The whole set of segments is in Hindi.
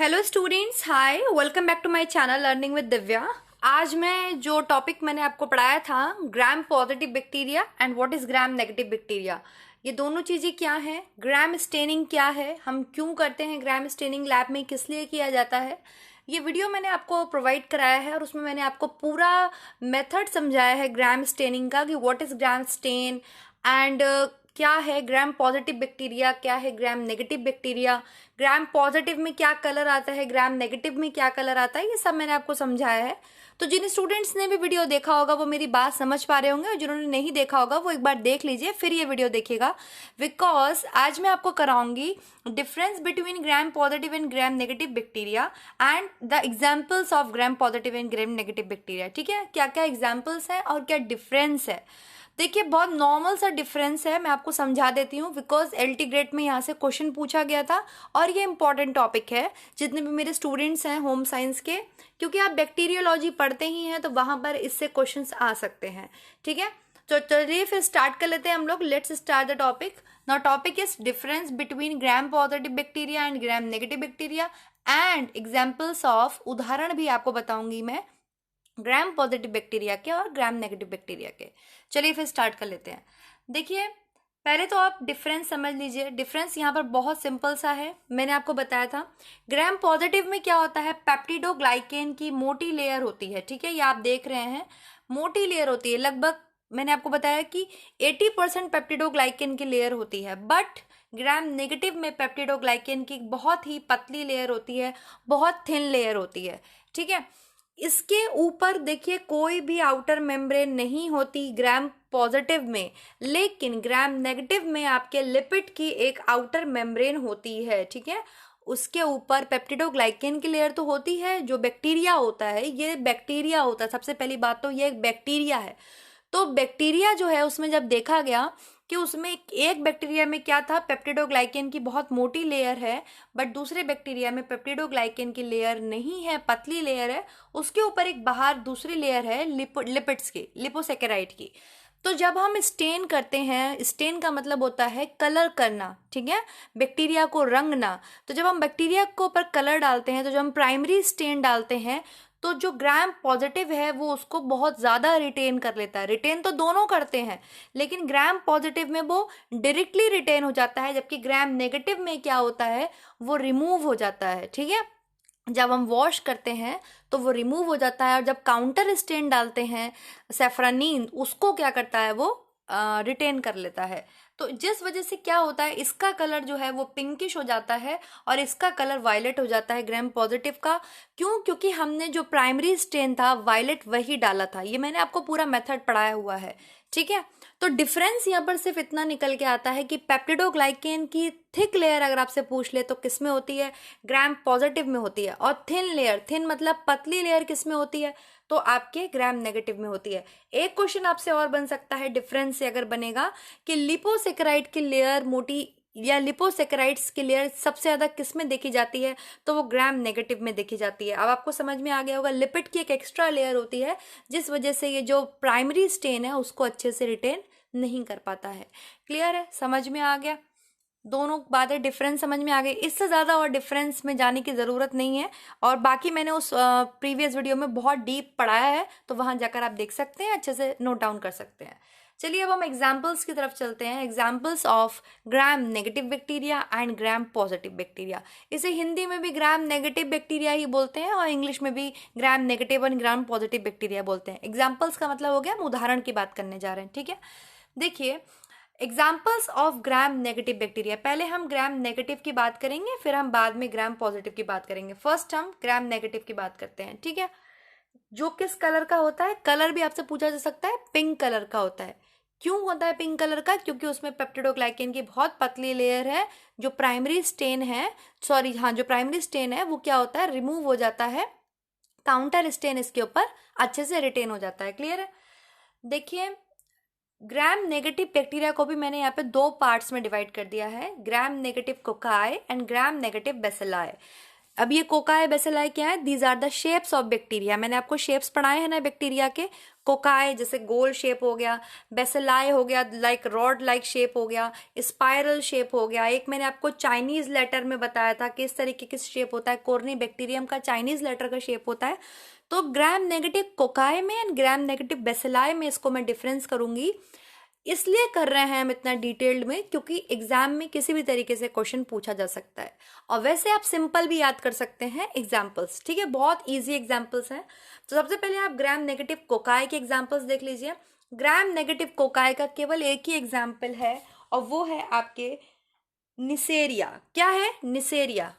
Hello students, hi, welcome back to my channel learning with Divya. आज मैं जो टॉपिक मैंने आपको पढ़ाया था, Gram positive bacteria and what is Gram negative bacteria, ये दोनों चीज़ें क्या हैं, ग्राम स्टेनिंग क्या है, हम क्यों करते हैं ग्राम स्टेनिंग, लैब में किस लिए किया जाता है, ये वीडियो मैंने आपको प्रोवाइड कराया है और उसमें मैंने आपको पूरा मेथड समझाया है ग्राम स्टेनिंग का कि what is Gram stain and क्या है ग्राम पॉजिटिव बैक्टीरिया, क्या है Gram negative bacteria, Gram positive में क्या कलर आता है, ग्राम नेगेटिव में क्या कलर आता है, ये सब मैंने आपको समझाया है। तो जिन स्टूडेंट्स ने भी वीडियो देखा होगा वो मेरी बात समझ पा रहे होंगे और जिन्होंने नहीं देखा होगा वो एक बार देख लीजिए फिर ये वीडियो देखिएगा, बिकॉज आज मैं आपको कराऊंगी difference between gram positive and gram negative bacteria and the examples of gram positive and gram negative bacteria. ठीक है, क्या क्या एग्जाम्पल्स हैं और क्या डिफरेंस है। देखिए, बहुत नॉर्मल सा डिफरेंस है, मैं आपको समझा देती हूँ बिकॉज एलटी ग्रेड में यहाँ से क्वेश्चन पूछा गया था और ये इंपॉर्टेंट टॉपिक है जितने भी मेरे स्टूडेंट्स हैं होम साइंस के, क्योंकि आप बैक्टीरियोलॉजी पढ़ते ही हैं तो वहाँ पर इससे क्वेश्चंस आ सकते हैं। ठीक है, तो चलिए फिर स्टार्ट कर लेते हैं हम लोग। Let's start the topic. Now topic is difference between gram positive bacteria and gram negative bacteria and examples of, उदाहरण भी आपको बताऊंगी मैं ग्राम पॉजिटिव बैक्टीरिया के और ग्राम नेगेटिव बैक्टीरिया के। चलिए फिर स्टार्ट कर लेते हैं। देखिए, पहले तो आप डिफरेंस समझ लीजिए। डिफरेंस यहाँ पर बहुत सिंपल सा है, मैंने आपको बताया था। ग्राम पॉजिटिव में क्या होता है, पेप्टिडोग्लाइकेन की मोटी लेयर होती है। ठीक है, ये आप देख रहे हैं मोटी लेयर होती है, लगभग मैंने आपको बताया कि 80% पेप्टिडोग्लाइकेन की लेयर होती है। बट ग्राम नेगेटिव में पेप्टिडोग्लाइकेन की बहुत ही पतली लेयर होती है, बहुत थिन लेयर होती है। ठीक है, इसके ऊपर देखिए कोई भी आउटर मेम्ब्रेन नहीं होती ग्राम पॉजिटिव में, लेकिन ग्राम नेगेटिव में आपके लिपिड की एक आउटर मेम्ब्रेन होती है। ठीक है, उसके ऊपर पेप्टिडोग्लाइकेन की लेयर तो होती है। जो बैक्टीरिया होता है, ये बैक्टीरिया होता है, सबसे पहली बात तो ये एक बैक्टीरिया है। तो बैक्टीरिया जो है उसमें जब देखा गया कि उसमें एक बैक्टीरिया में क्या था, पेप्टिडोग्लाइकेन की बहुत मोटी लेयर है, बट दूसरे बैक्टीरिया में पेप्टिडोग्लाइकेन की लेयर नहीं है, पतली लेयर है, उसके ऊपर एक बाहर दूसरी लेयर है लिपिड्स की, लिपोसैकेराइड की। तो जब हम स्टेन करते हैं, स्टेन का मतलब होता है कलर करना, ठीक है, बैक्टीरिया को रंगना। तो जब हम बैक्टीरिया के ऊपर कलर डालते हैं, तो जब हम प्राइमरी स्टेन डालते हैं तो जो ग्राम पॉजिटिव है वो उसको बहुत ज़्यादा रिटेन कर लेता है। रिटेन तो दोनों करते हैं, लेकिन ग्राम पॉजिटिव में वो डायरेक्टली रिटेन हो जाता है, जबकि ग्राम नेगेटिव में क्या होता है, वो रिमूव हो जाता है। ठीक है, जब हम वॉश करते हैं तो वो रिमूव हो जाता है, और जब काउंटर स्टेन डालते हैं सेफ्रानीन, उसको क्या करता है, वो रिटेन कर लेता है। तो जिस वजह से क्या होता है, इसका कलर जो है वो पिंकिश हो जाता है और इसका कलर वायलेट हो जाता है ग्राम पॉजिटिव का। क्यों? क्योंकि हमने जो प्राइमरी स्टेन था वायलेट वही डाला था। ये मैंने आपको पूरा मेथड पढ़ाया हुआ है। ठीक है, तो डिफरेंस यहाँ पर सिर्फ इतना निकल के आता है कि पेप्टिडोग्लाइकेन की थिक लेयर अगर आपसे पूछ ले तो किस में होती है, ग्राम पॉजिटिव में होती है, और थिन लेयर, थिन मतलब पतली लेयर, किस में होती है, तो आपके ग्राम नेगेटिव में होती है। एक क्वेश्चन आपसे और बन सकता है डिफरेंस से अगर बनेगा कि लिपोसैकेराइड की लेयर मोटी या लिपोसैकेराइड्स की लेयर सबसे ज्यादा किस में देखी जाती है, तो वो ग्राम नेगेटिव में देखी जाती है। अब आपको समझ में आ गया होगा, लिपिड की एक एक्स्ट्रा लेयर होती है जिस वजह से ये जो प्राइमरी स्टेन है उसको अच्छे से रिटेन नहीं कर पाता है। क्लियर है, समझ में आ गया, दोनों बातें डिफरेंस समझ में आ गई। इससे ज़्यादा और डिफरेंस में जाने की ज़रूरत नहीं है, और बाकी मैंने उस प्रीवियस वीडियो में बहुत डीप पढ़ाया है, तो वहाँ जाकर आप देख सकते हैं, अच्छे से नोट डाउन कर सकते हैं। चलिए अब हम एग्जाम्पल्स की तरफ चलते हैं। Examples of gram negative bacteria and gram positive bacteria. इसे हिंदी में भी ग्राम नेगेटिव बैक्टीरिया ही बोलते हैं और इंग्लिश में भी ग्राम नेगेटिव और ग्राम पॉजिटिव बैक्टीरिया बोलते हैं। एग्जाम्पल्स का मतलब हो गया हम उदाहरण की बात करने जा रहे हैं। ठीक है, देखिए examples of gram negative bacteria. पहले हम ग्राम नेगेटिव की बात करेंगे, फिर हम बाद में ग्राम पॉजिटिव की बात करेंगे। फर्स्ट हम ग्राम नेगेटिव की बात करते हैं। ठीक है, जो किस कलर का होता है, कलर भी आपसे पूछा जा सकता है, पिंक कलर का होता है। क्यों होता है पिंक कलर का? क्योंकि उसमें पेप्टिडोग्लाइकेन की बहुत पतली लेयर है। जो प्राइमरी स्टेन है, सॉरी हाँ, जो प्राइमरी स्टेन है वो क्या होता है, रिमूव हो जाता है, काउंटर स्टेन इसके ऊपर अच्छे से रिटेन हो जाता है। क्लियर है? देखिए, ग्राम नेगेटिव बैक्टीरिया को भी मैंने यहाँ पे दो पार्ट्स में डिवाइड कर दिया है, Gram negative cocci and gram negative bacilli. अब ये कोकाई बेसिलाई क्या है, these are the shapes of bacteria. मैंने आपको शेप्स पढ़ाए हैं ना बैक्टीरिया के, कोकाई जैसे गोल शेप हो गया, बेसिलाई हो गया लाइक रॉड लाइक शेप हो गया, स्पाइरल शेप हो गया। एक मैंने आपको चाइनीज लेटर में बताया था किस तरीके किस शेप होता है, कोर्नी बैक्टीरियम का चाइनीज लेटर का शेप होता है। तो ग्राम नेगेटिव कोकाई में एंड ग्राम नेगेटिव बेसिलाई में इसको मैं डिफरेंस करूंगी। इसलिए कर रहे हैं हम इतना डिटेल्ड में क्योंकि एग्जाम में किसी भी तरीके से क्वेश्चन पूछा जा सकता है, और वैसे आप सिंपल भी याद कर सकते हैं एग्जाम्पल्स, ठीक है, बहुत इजी एग्जाम्पल्स हैं। तो सबसे पहले आप ग्राम नेगेटिव कोकाई के एग्जाम्पल्स देख लीजिए। ग्राम नेगेटिव कोकाई का केवल एक ही एग्जाम्पल है और वो है आपके निसेरिया। क्या है? निसेरिया।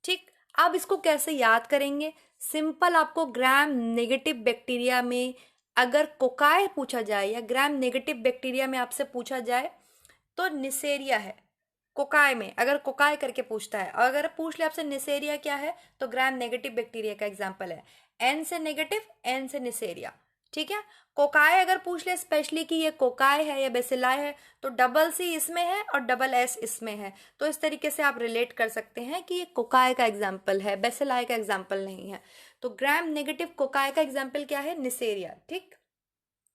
ठीक, अब इसको कैसे याद करेंगे? सिंपल, आपको ग्राम नेगेटिव बैक्टीरिया में अगर कोकाई पूछा जाए या ग्राम नेगेटिव बैक्टीरिया में आपसे पूछा जाए तो निसेरिया है। कोकाई में अगर कोकाई करके पूछता है और अगर पूछ ले आपसे निसेरिया क्या है तो ग्राम नेगेटिव बैक्टीरिया का एग्जांपल है। एन से नेगेटिव, एन से निसेरिया, ठीक है। कोकाई अगर पूछ ले स्पेशली कि ये कोकाई है या बेसिलाई है तो डबल सी इसमें है और डबल एस इसमें है, तो इस तरीके से आप रिलेट कर सकते हैं कि ये कोकाई का एग्जाम्पल है, बेसिलाई का एग्जाम्पल नहीं है। तो ग्राम नेगेटिव कोकाई का एग्जाम्पल क्या है? निसेरिया। ठीक,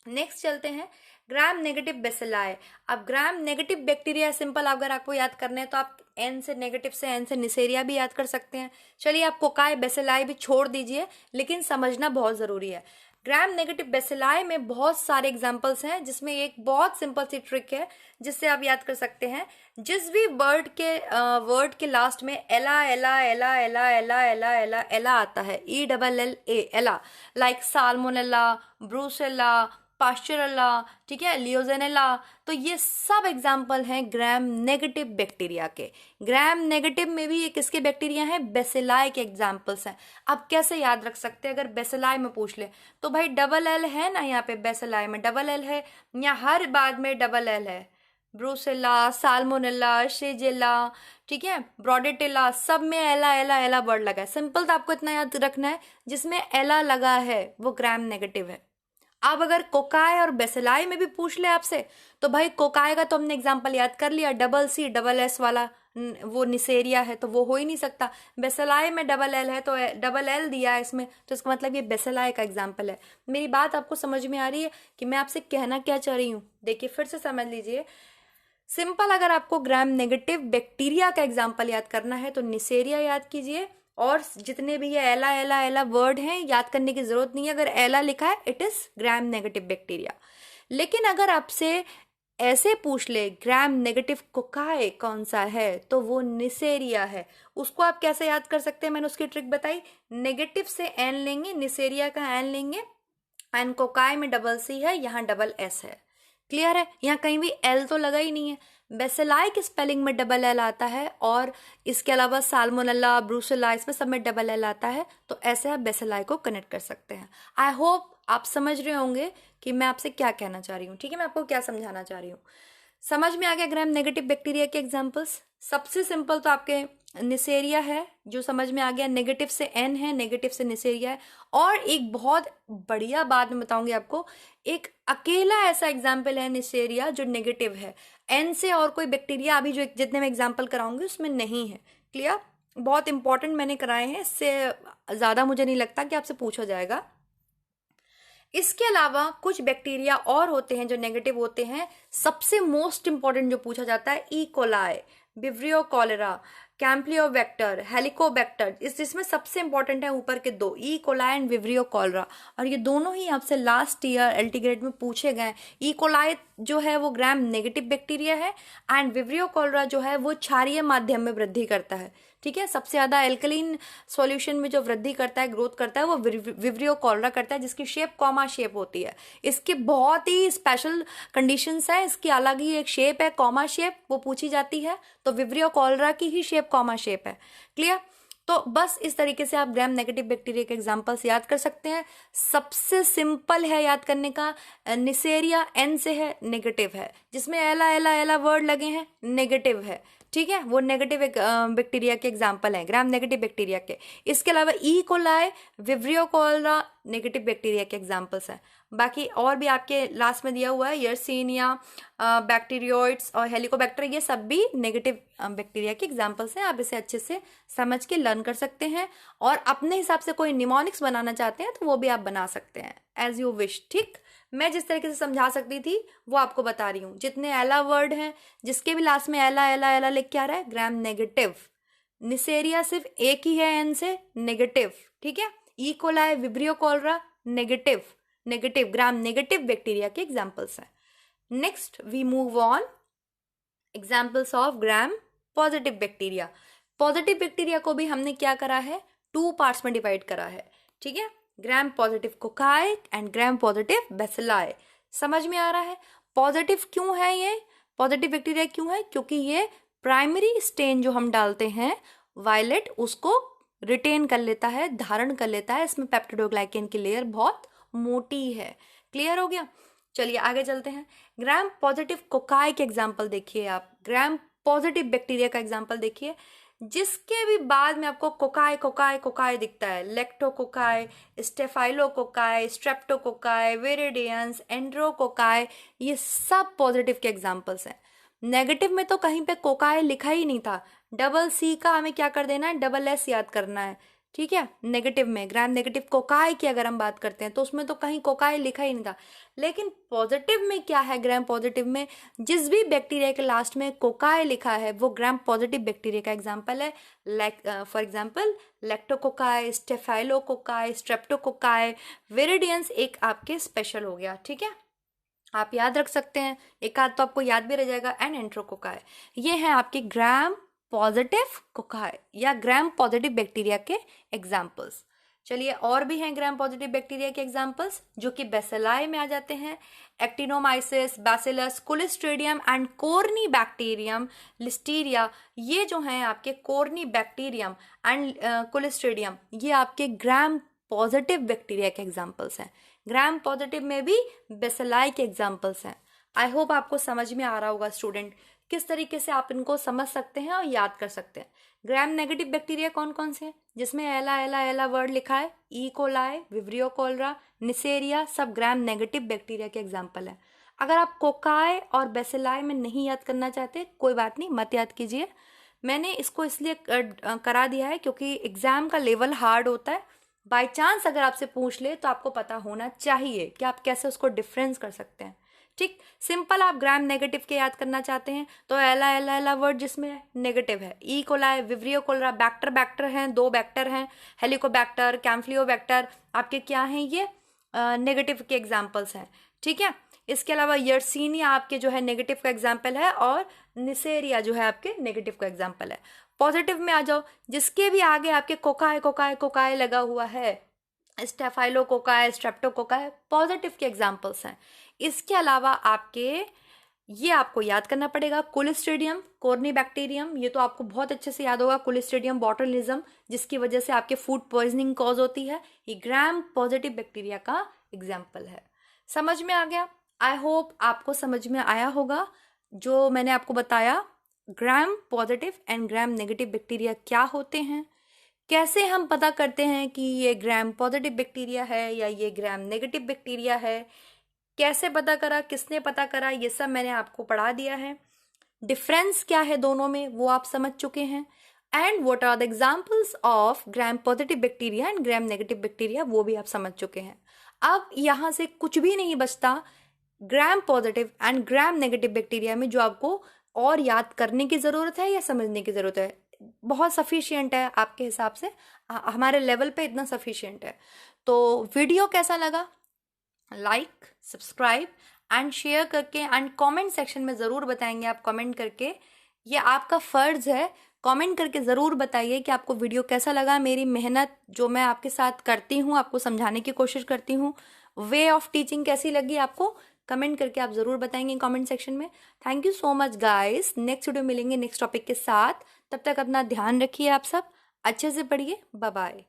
नेक्स्ट चलते हैं ग्राम नेगेटिव बेसिलाई। अब ग्राम नेगेटिव बैक्टीरिया सिंपल अगर आपको याद करना है तो आप एन से नेगेटिव से एन से निसेरिया भी याद कर सकते हैं। चलिए आप कोकाई बेसिलाई भी छोड़ दीजिए, लेकिन समझना बहुत ज़रूरी है। ग्राम नेगेटिव बेसिलाई में बहुत सारे एग्जाम्पल्स हैं जिसमें एक बहुत सिंपल सी ट्रिक है जिससे आप याद कर सकते हैं। जिस भी वर्ड के लास्ट में एला एला एला एला एला एला एला एला आता है, ELLA एला, लाइक साल्मोनेला, ब्रूसेला, पास्चुरेला, ठीक है, लियोजेनेला, तो ये सब एग्जाम्पल हैं ग्राम नेगेटिव बैक्टीरिया के। ग्राम नेगेटिव में भी ये किसके बैक्टीरिया हैं? बेसिलाई के एग्जाम्पल्स हैं। अब कैसे याद रख सकते हैं अगर बेसिलाई में पूछ ले तो भाई डबल एल है ना, यहाँ पे बेसिलाई में डबल एल है, यहाँ हर बाद में डबल एल है। ब्रूसेला, साल्मोनेला, शेजेला, ठीक है, ब्रोडेटेला, सब में एला एला एला वर्ड लगा है। सिंपल तो आपको इतना याद रखना है जिसमें एला लगा है वो ग्राम नेगेटिव है। अब अगर कोकाई और बेसिलाई में भी पूछ ले आपसे तो भाई कोकाई का तो हमने एग्जांपल याद कर लिया, डबल सी डबल एस वाला वो निसेरिया है तो वो हो ही नहीं सकता। बेसिलाई में डबल एल है तो डबल एल दिया है इसमें, तो इसका मतलब ये बेसिलाई का एग्जांपल है। मेरी बात आपको समझ में आ रही है कि मैं आपसे कहना क्या चाह रही हूँ? देखिए फिर से समझ लीजिए। सिंपल अगर आपको ग्राम नेगेटिव बैक्टीरिया का एग्जाम्पल याद करना है तो निसेरिया याद कीजिए, और जितने भी ये एला एला एला वर्ड हैं याद करने की जरूरत नहीं है। अगर एला लिखा है it is Gram negative bacteria. लेकिन अगर आपसे ऐसे पूछ ले ग्राम नेगेटिव कोकाई कौन सा है तो वो निसेरिया है। उसको आप कैसे याद कर सकते हैं? मैंने उसकी ट्रिक बताई। नेगेटिव से एन लेंगे, निसेरिया का एन लेंगे, एन कोकाई में डबल सी है, यहाँ डबल एस है। क्लियर है? यहाँ कहीं भी एल तो लगा ही नहीं है। बेसिलाई की स्पेलिंग में डबल एल आता है और इसके अलावा साल्मोनेला, ब्रूसेला, इसमें सब में डबल एल आता है, तो ऐसे आप बेसिलाई को कनेक्ट कर सकते हैं। आई होप आप समझ रहे होंगे कि मैं आपसे क्या कहना चाह रही हूँ। ठीक है, मैं आपको क्या समझाना चाह रही हूँ। समझ में आ गया ग्राम नेगेटिव बैक्टीरिया के एग्जाम्पल्स? सबसे सिंपल तो आपके निसेरिया है जो समझ में आ गया, नेगेटिव से एन है, नेगेटिव से निसेरिया है। और एक बहुत बढ़िया बात मैं बताऊंगी आपको, एक अकेला ऐसा एग्जाम्पल है निसेरिया जो नेगेटिव है, एन से और कोई बैक्टीरिया अभी जो जितने मैं एग्जाम्पल कराऊंगी उसमें नहीं है। क्लियर? बहुत इंपॉर्टेंट मैंने कराए हैं, इससे ज़्यादा मुझे नहीं लगता कि आपसे पूछा जाएगा। इसके अलावा कुछ बैक्टीरिया और होते हैं जो नेगेटिव होते हैं। सबसे मोस्ट इंपॉर्टेंट जो पूछा जाता है E coli, Vibrio cholerae, Campylobacter, Helicobacter, इसमें सबसे इंपॉर्टेंट है ऊपर के दो, E coli and Vibrio cholerae, और ये दोनों ही आपसे लास्ट ईयर एलटी ग्रेड में पूछे गए। ई कोलाई जो है वो ग्राम नेगेटिव बैक्टीरिया है एंड विब्रियो कॉलेरा जो है वो क्षारीय माध्यम में वृद्धि करता है। ठीक है, सबसे ज्यादा एल्कलीन सॉल्यूशन में जो वृद्धि करता है, ग्रोथ करता है, वो विब्रियो कॉलेरा करता है, जिसकी शेप कॉमा शेप होती है। इसके बहुत ही स्पेशल कंडीशंस है, इसकी अलग ही एक शेप है कॉमा शेप, वो पूछी जाती है, तो विब्रियो कॉलेरा की ही शेप कॉमा शेप है। क्लियर? तो बस इस तरीके से आप ग्राम नेगेटिव बैक्टीरिया के एग्जांपल्स याद कर सकते हैं। सबसे सिंपल है याद करने का, निसेरिया एन से है, नेगेटिव है, जिसमें एला एला एला वर्ड लगे हैं, नेगेटिव है। ठीक है, वो नेगेटिव बैक्टीरिया के एग्जाम्पल हैं, ग्राम नेगेटिव बैक्टीरिया के। इसके अलावा E coli, Vibrio cholerae negative bacteria के एग्जाम्पल्स हैं। बाकी और भी आपके लास्ट में दिया हुआ है, यर्सीनिया, बैक्टीरियोइड्स और हेलिकोबैक्टर, ये सब भी नेगेटिव बैक्टीरिया के एग्जाम्पल्स हैं। आप इसे अच्छे से समझ के लर्न कर सकते हैं, और अपने हिसाब से कोई निमोनिक्स बनाना चाहते हैं तो वो भी आप बना सकते हैं एज यू विश। ठीक, मैं जिस तरीके से समझा सकती थी वो आपको बता रही हूँ। जितने एला वर्ड हैं, जिसके भी लास्ट में एला एला एला लिख के आ रहा है, ग्राम नेगेटिव। निसेरिया सिर्फ एक ही है एन से, नेगेटिव। ठीक है, E coli, Vibrio cholerae negative, negative Gram negative bacteria के एग्जाम्पल्स हैं। Next we move on, examples of gram positive bacteria. Positive bacteria को भी हमने क्या करा है, 2 पार्ट्स में डिवाइड करा है। ठीक है, Gram positive cocci and gram positive bacilli. समझ में आ रहा है पॉजिटिव क्यों है, ये पॉजिटिव बैक्टीरिया क्यों है? क्योंकि ये प्राइमरी स्टेन जो हम डालते हैं वायलेट, उसको रिटेन कर लेता है, धारण कर लेता है। इसमें पेप्टिडोग्लाइकेन की लेयर बहुत मोटी है। क्लियर हो गया? चलिए आगे चलते हैं। ग्राम पॉजिटिव कोकाई के एग्जाम्पल देखिए आप, ग्राम पॉजिटिव बैक्टीरिया का एग्जाम्पल देखिए, जिसके भी बाद में आपको कोकाई कोकाई कोकाई दिखता है। लेक्टोकोकाई, स्टेफाइलोकोकाई, स्ट्रेप्टोकोकाई, वेरिडियंस, एंड्रोकोकाई, ये सब पॉजिटिव के एग्जाम्पल्स हैं। नेगेटिव में तो कहीं पे कोकाई लिखा ही नहीं था, डबल सी का हमें क्या कर देना है, डबल एस याद करना है। ठीक है, नेगेटिव में ग्राम नेगेटिव कोकाई की अगर हम बात करते हैं तो उसमें तो कहीं कोकाई लिखा ही नहीं था। लेकिन पॉजिटिव में क्या है, ग्राम पॉजिटिव में जिस भी बैक्टीरिया के लास्ट में कोकाई लिखा है वो ग्राम पॉजिटिव बैक्टीरिया का एग्जाम्पल है। फॉर एग्जाम्पल लेक्टोकोकाई, स्टेफाइलोकोकाई, स्ट्रेप्टोकोकाई, वेरिडियंस एक आपके स्पेशल हो गया। ठीक है, आप याद रख सकते हैं, एक आध तो आपको याद भी रह जाएगा। एंड एंट्रोकोकाई, ये हैं आपके ग्राम पॉजिटिव कोकाई या ग्राम पॉजिटिव बैक्टीरिया के एग्जाम्पल्स। चलिए और भी हैं ग्राम पॉजिटिव बैक्टीरिया के एग्जाम्पल्स जो कि बेसिलाई में आ जाते हैं। Actinomyces, Bacillus, Clostridium and Corynebacterium, Listeria, ये जो हैं आपके कोर्नी बैक्टीरियम एंड कोलिस्ट्रीडियम, ये आपके ग्राम पॉजिटिव बैक्टीरिया के एग्जाम्पल्स हैं। ग्राम पॉजिटिव में भी बेसिलाई के एग्जाम्पल्स हैं। आई होप आपको समझ में आ रहा होगा स्टूडेंट, किस तरीके से आप इनको समझ सकते हैं और याद कर सकते हैं। ग्राम नेगेटिव बैक्टीरिया कौन कौन से हैं, जिसमें एला एला एला वर्ड लिखा है, E coli, Vibrio cholerae, Neisseria, सब ग्राम नेगेटिव बैक्टीरिया के एग्जाम्पल हैं। अगर आप कोकाई और बेसिलाई में नहीं याद करना चाहते, कोई बात नहीं, मत याद कीजिए। मैंने इसको इसलिए करा दिया है क्योंकि एग्जाम का लेवल हार्ड होता है। बाई चांस अगर आपसे पूछ ले तो आपको पता होना चाहिए कि आप कैसे उसको डिफरेंस कर सकते हैं। ठीक, सिंपल आप ग्राम नेगेटिव के याद करना चाहते हैं तो एला एला एला वर्ड जिसमें नेगेटिव है, ई कोलाई, विब्रियो कोलेरा, बैक्टर बैक्टर हैं, 2 बैक्टर हैं, हेलिकोबैक्टर, कैम्फ्लियोबैक्टर, आपके क्या हैं ये नेगेटिव के एग्जाम्पल्स हैं। ठीक है, इसके अलावा यर्सीनिया आपके जो है नेगेटिव का एग्जाम्पल है, और निसेरिया जो है आपके नेगेटिव का एग्जाम्पल है। पॉजिटिव में आ जाओ, जिसके भी आगे आपके कोकाई कोकाई कोकाई लगा हुआ है, स्टेफाइलोकोकाई, स्ट्रेप्टोकोकाई, पॉजिटिव के एग्जाम्पल्स हैं। इसके अलावा आपके ये आपको याद करना पड़ेगा, कोलिस्ट्रीडियम, कोर्नी बैक्टीरियम, ये तो आपको बहुत अच्छे से याद होगा, कोलिस्ट्रीडियम बॉटुलिज्म, जिसकी वजह से आपके फूड पॉइजनिंग कॉज होती है, ये ग्राम पॉजिटिव बैक्टीरिया का एग्जाम्पल है। समझ में आ गया? आई होप आपको समझ में आया होगा जो मैंने आपको बताया। ग्राम positive and gram negative bacteria क्या होते हैं, कैसे हम पता करते हैं कि ये ग्राम पॉजिटिव बैक्टीरिया है या ये ग्राम नेगेटिव बैक्टीरिया है, कैसे पता करा, किसने पता करा, ये सब मैंने आपको पढ़ा दिया है। डिफरेंस क्या है दोनों में वो आप समझ चुके हैं। And what are the examples of gram positive bacteria and gram negative bacteria वो भी आप समझ चुके हैं। अब यहाँ से कुछ भी नहीं बचता ग्राम positive and gram negative bacteria में जो आपको और याद करने की ज़रूरत है या समझने की ज़रूरत है। बहुत सफिशिएंट है आपके हिसाब से, हमारे लेवल पे इतना सफिशिएंट है। तो वीडियो कैसा लगा, लाइक, सब्सक्राइब एंड शेयर करके एंड कमेंट सेक्शन में ज़रूर बताएंगे आप कमेंट करके। ये आपका फ़र्ज़ है, कमेंट करके ज़रूर बताइए कि आपको वीडियो कैसा लगा। मेरी मेहनत जो मैं आपके साथ करती हूँ, आपको समझाने की कोशिश करती हूँ, वे ऑफ टीचिंग कैसी लगी आपको, कमेंट करके आप ज़रूर बताएंगे कमेंट सेक्शन में। Thank you so much guys. Next video मिलेंगे नेक्स्ट टॉपिक के साथ, तब तक अपना ध्यान रखिए, आप सब अच्छे से पढ़िए। Bye bye.